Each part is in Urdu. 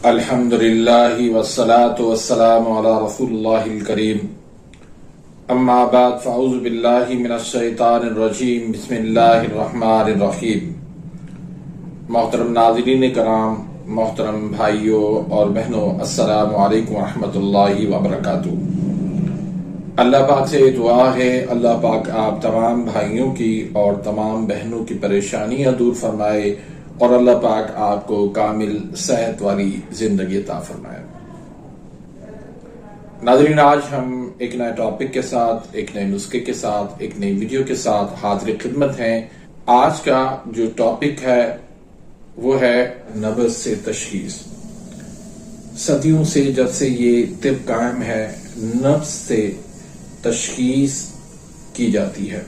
الحمدللہ والصلاة والسلام علی رسول اللہ الکریم اما بعد فاعوذ باللہ من الشیطان الرجیم بسم اللہ الرحمن الرحیم۔ محترم ناظرین کرام، محترم بھائیوں اور بہنوں، السلام علیکم ورحمۃ اللہ وبرکاتہ۔ اللہ پاک سے دعا ہے اللہ پاک آپ تمام بھائیوں کی اور تمام بہنوں کی پریشانیاں دور فرمائے اور اللہ پاک آپ کو کامل صحت والی زندگی عطا فرمائے۔ ناظرین، آج ہم ایک نئے ٹاپک کے ساتھ، ایک نئے نسخے کے ساتھ، ایک نئی ویڈیو کے ساتھ حاضر خدمت ہیں۔ آج کا جو ٹاپک ہے وہ ہے نبض سے تشخیص۔ صدیوں سے جب سے یہ طب قائم ہے، نبض سے تشخیص کی جاتی ہے۔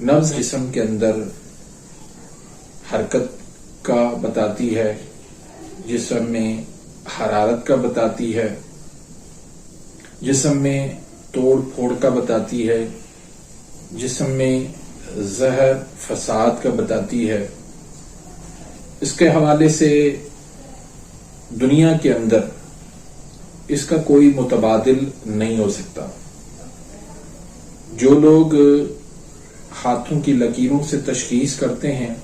نبض جسم کے اندر حرکت کا بتاتی ہے، جسم میں حرارت کا بتاتی ہے، جسم میں توڑ پھوڑ کا بتاتی ہے، جسم میں زہر فساد کا بتاتی ہے۔ اس کے حوالے سے دنیا کے اندر اس کا کوئی متبادل نہیں ہو سکتا۔ جو لوگ ہاتھوں کی لکیروں سے تشخیص کرتے ہیں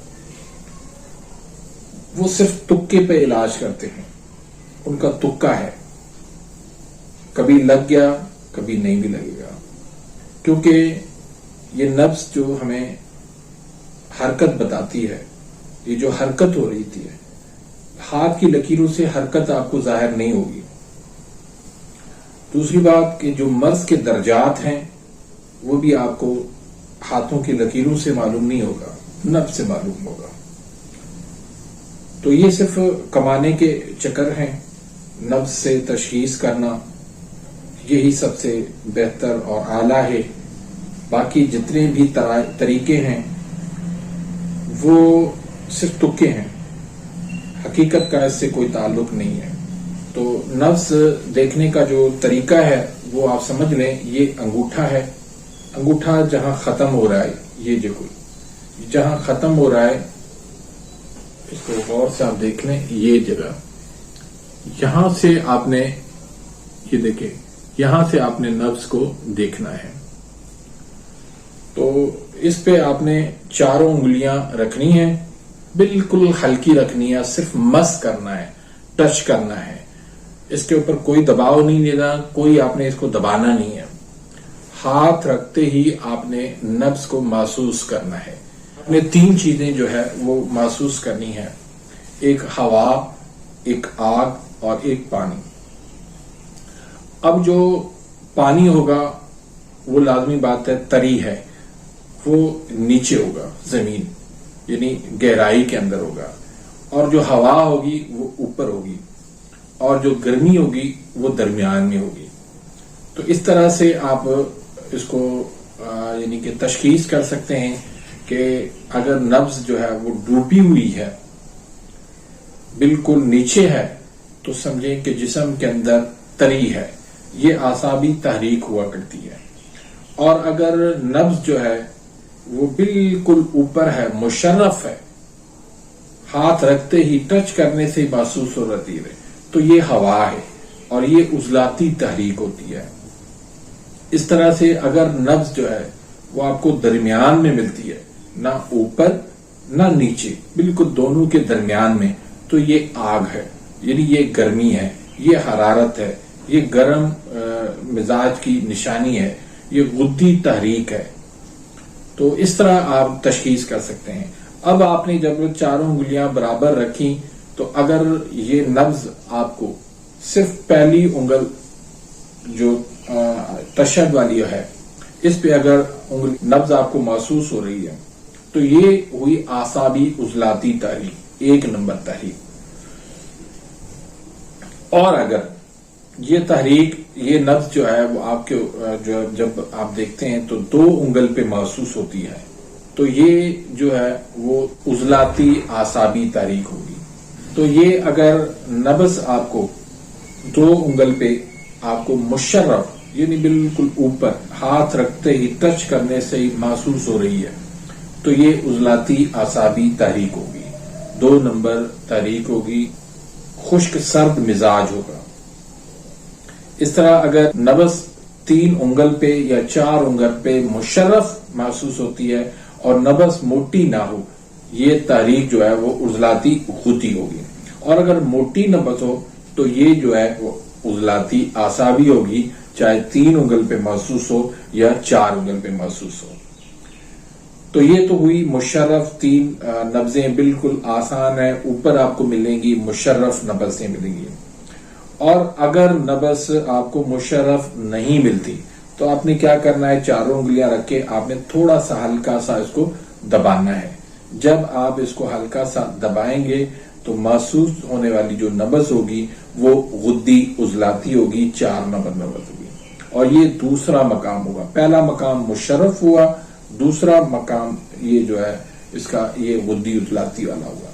وہ صرف تکے پہ علاج کرتے ہیں، ان کا تکا ہے، کبھی لگ گیا کبھی نہیں بھی لگے گا، کیونکہ یہ نبض جو ہمیں حرکت بتاتی ہے، یہ جو حرکت ہو رہی تھی ہاتھ کی لکیروں سے حرکت آپ کو ظاہر نہیں ہوگی۔ دوسری بات کہ جو مرض کے درجات ہیں وہ بھی آپ کو ہاتھوں کی لکیروں سے معلوم نہیں ہوگا، نبض سے معلوم ہوگا۔ تو یہ صرف کمانے کے چکر ہیں، نبض سے تشخیص کرنا یہی سب سے بہتر اور اعلیٰ ہے۔ باقی جتنے بھی طریقے ہیں وہ صرف تکے ہیں، حقیقت کا اس سے کوئی تعلق نہیں ہے۔ تو نبض دیکھنے کا جو طریقہ ہے وہ آپ سمجھ لیں، یہ انگوٹھا ہے، انگوٹھا جہاں ختم ہو رہا ہے، یہ دیکھو جہاں ختم ہو رہا ہے اس کو غور سے آپ دیکھ لیں، یہ جگہ یہاں سے آپ نے یہ دیکھیں، یہاں سے آپ نے نبض کو دیکھنا ہے۔ تو اس پہ آپ نے چاروں انگلیاں رکھنی ہیں، بالکل ہلکی رکھنی ہے، صرف مس کرنا ہے، ٹچ کرنا ہے، اس کے اوپر کوئی دباؤ نہیں دینا، کوئی آپ نے اس کو دبانا نہیں ہے۔ ہاتھ رکھتے ہی آپ نے نبض کو محسوس کرنا ہے۔ آپ نے تین چیزیں جو ہے وہ محسوس کرنی ہے، ایک ہوا، ایک آگ اور ایک پانی۔ اب جو پانی ہوگا وہ لازمی بات ہے طری ہے، وہ نیچے ہوگا، زمین یعنی گہرائی کے اندر ہوگا، اور جو ہوا ہوگی وہ اوپر ہوگی، اور جو گرمی ہوگی وہ درمیان میں ہوگی۔ تو اس طرح سے آپ اس کو یعنی کہ تشخیص کر سکتے ہیں کہ اگر نبض جو ہے وہ ڈوبی ہوئی ہے، بالکل نیچے ہے، تو سمجھیں کہ جسم کے اندر طری ہے، یہ اعصابی تحریک ہوا کرتی ہے۔ اور اگر نبض جو ہے وہ بالکل اوپر ہے، مشرف ہے، ہاتھ رکھتے ہی ٹچ کرنے سے محسوس ہو رہتی ہے، تو یہ ہوا ہے اور یہ عضلاتی تحریک ہوتی ہے۔ اس طرح سے اگر نبض جو ہے وہ آپ کو درمیان میں ملتی ہے، نہ اوپر نہ نیچے، بالکل دونوں کے درمیان میں، تو یہ آگ ہے، یعنی یہ گرمی ہے، یہ حرارت ہے، یہ گرم مزاج کی نشانی ہے، یہ غدی تحریک ہے۔ تو اس طرح آپ تشخیص کر سکتے ہیں۔ اب آپ نے جب چاروں انگلیاں برابر رکھی تو اگر یہ نبض آپ کو صرف پہلی انگل جو تشہد والی ہے اس پہ اگر نبض آپ کو محسوس ہو رہی ہے تو یہ ہوئی اعصابی عضلاتی تحریک، ایک نمبر تحریک۔ اور اگر یہ تحریک، یہ نبض جو ہے وہ آپ کے جب آپ دیکھتے ہیں تو دو انگل پہ محسوس ہوتی ہے، تو یہ جو ہے وہ عضلاتی اعصابی تحریک ہوگی۔ تو یہ اگر نبض آپ کو دو انگل پہ آپ کو مشرف یعنی بالکل اوپر ہاتھ رکھتے ہی ٹچ کرنے سے ہی محسوس ہو رہی ہے تو یہ عضلاتی اعصابی تحریک ہوگی، 2 نمبر تحریک ہوگی، خشک سرد مزاج ہوگا۔ اس طرح اگر نبض 3 انگل پہ یا 4 انگل پہ مشرف محسوس ہوتی ہے اور نبض موٹی نہ ہو، یہ تحریک جو ہے وہ عضلاتی غدی ہوگی، اور اگر موٹی نبض ہو تو یہ جو ہے وہ عضلاتی اعصابی ہوگی، چاہے 3 انگل پہ محسوس ہو یا 4 انگل پہ محسوس ہو۔ تو یہ تو ہوئی مشرف 3 نبضیں، بالکل آسان ہے، اوپر آپ کو ملیں گی مشرف نبضیں ملیں گی۔ اور اگر نبض آپ کو مشرف نہیں ملتی تو آپ نے کیا کرنا ہے، چاروں انگلیاں رکھ کے آپ نے تھوڑا سا ہلکا سا اس کو دبانا ہے۔ جب آپ اس کو ہلکا سا دبائیں گے تو محسوس ہونے والی جو نبض ہوگی وہ غدی عضلاتی ہوگی، 4 نبض ہوگی، اور یہ دوسرا مقام ہوگا۔ پہلا مقام مشرف ہوا، دوسرا مقام یہ جو ہے اس کا یہ غدی عضلاتی والا ہوگا۔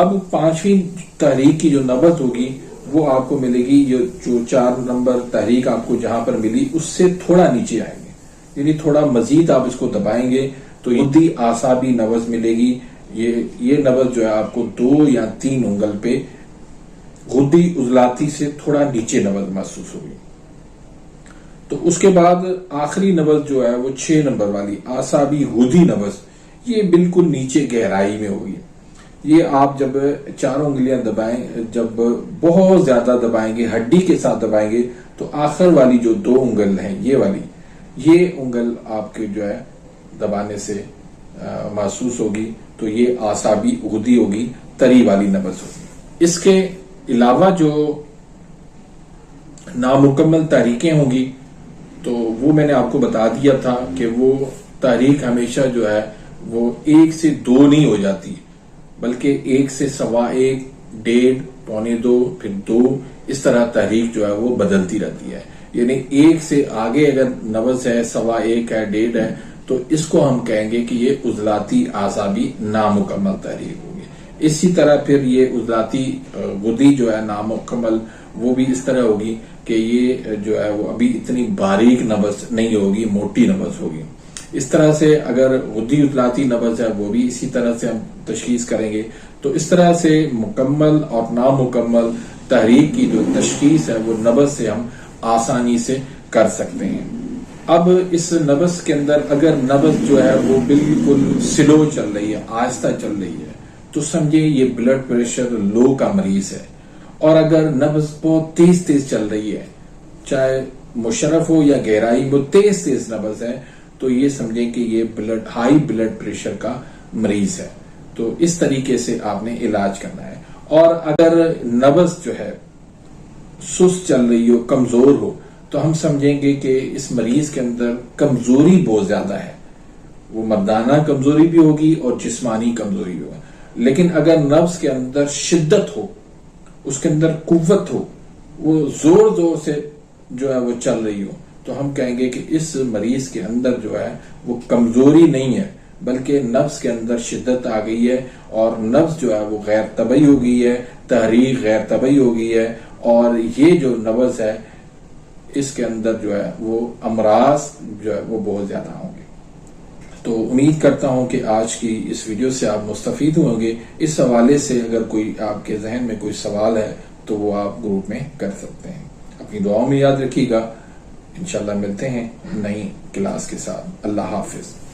اب 5ویں تحریک کی جو نبض ہوگی وہ آپ کو ملے گی، یہ جو 4 نمبر تحریک آپ کو جہاں پر ملی اس سے تھوڑا نیچے آئیں گے، یعنی تھوڑا مزید آپ اس کو دبائیں گے تو غدی اعصابی نبض ملے گی۔ یہ نبض جو ہے آپ کو 2 یا 3 انگل پہ غدی عضلاتی سے تھوڑا نیچے نبض محسوس ہوگی۔ تو اس کے بعد آخری نبض جو ہے وہ 6 نمبر والی اعصابی غدی نبض، یہ بالکل نیچے گہرائی میں ہوگی۔ یہ آپ جب 4 انگلیاں دبائیں، جب بہت زیادہ دبائیں گے، ہڈی کے ساتھ دبائیں گے تو آخر والی جو 2 انگل ہیں یہ والی، یہ انگل آپ کے جو ہے دبانے سے محسوس ہوگی، تو یہ اعصابی غدی ہوگی، تری والی نبض ہوگی۔ اس کے علاوہ جو نامکمل تحریکیں ہوں گی تو وہ میں نے آپ کو بتا دیا تھا کہ وہ تحریک ہمیشہ جو ہے وہ 1 سے 2 نہیں ہو جاتی، بلکہ 1 سے 1.25، 1.5، 1.25، پھر 2، اس طرح تحریک جو ہے وہ بدلتی رہتی ہے۔ یعنی 1 سے آگے اگر نبض ہے، 1.25 ہے، 1.5 ہے، تو اس کو ہم کہیں گے کہ یہ عضلاتی اعصابی نامکمل تحریک ہوگی۔ اسی طرح پھر یہ عضلاتی غدی جو ہے نامکمل، وہ بھی اس طرح ہوگی کہ یہ جو ہے وہ ابھی اتنی باریک نبض نہیں ہوگی، موٹی نبض ہوگی۔ اس طرح سے اگر غدی عضلاتی نبض ہے وہ بھی اسی طرح سے ہم تشخیص کریں گے۔ تو اس طرح سے مکمل اور نامکمل تحریک کی جو تشخیص ہے وہ نبض سے ہم آسانی سے کر سکتے ہیں۔ اب اس نبض کے اندر اگر نبض جو ہے وہ بالکل سلو چل رہی ہے، آہستہ چل رہی ہے، تو سمجھے یہ بلڈ پریشر لو کا مریض ہے۔ اور اگر نبض بہت تیز تیز چل رہی ہے، چاہے مشرف ہو یا گہرائی میں تیز تیز نبض ہے، تو یہ سمجھیں کہ یہ ہائی بلڈ پریشر کا مریض ہے۔ تو اس طریقے سے آپ نے علاج کرنا ہے۔ اور اگر نبض جو ہے سست چل رہی ہو، کمزور ہو، تو ہم سمجھیں گے کہ اس مریض کے اندر کمزوری بہت زیادہ ہے، وہ مردانہ کمزوری بھی ہوگی اور جسمانی کمزوری بھی ہوگی۔ لیکن اگر نبض کے اندر شدت ہو، اس کے اندر قوت ہو، وہ زور زور سے جو ہے وہ چل رہی ہو، تو ہم کہیں گے کہ اس مریض کے اندر جو ہے وہ کمزوری نہیں ہے، بلکہ نبض کے اندر شدت آ گئی ہے، اور نبض جو ہے وہ غیر طبعی ہو گئی ہے، تحریک غیر طبعی ہو گئی ہے، اور یہ جو نبض ہے اس کے اندر جو ہے وہ امراض جو ہے وہ بہت زیادہ ہوں گے۔ تو امید کرتا ہوں کہ آج کی اس ویڈیو سے آپ مستفید ہوں گے۔ اس حوالے سے اگر کوئی آپ کے ذہن میں کوئی سوال ہے تو وہ آپ گروپ میں کر سکتے ہیں۔ اپنی دعاؤں میں یاد رکھیے گا۔ انشاءاللہ ملتے ہیں نئی کلاس کے ساتھ۔ اللہ حافظ۔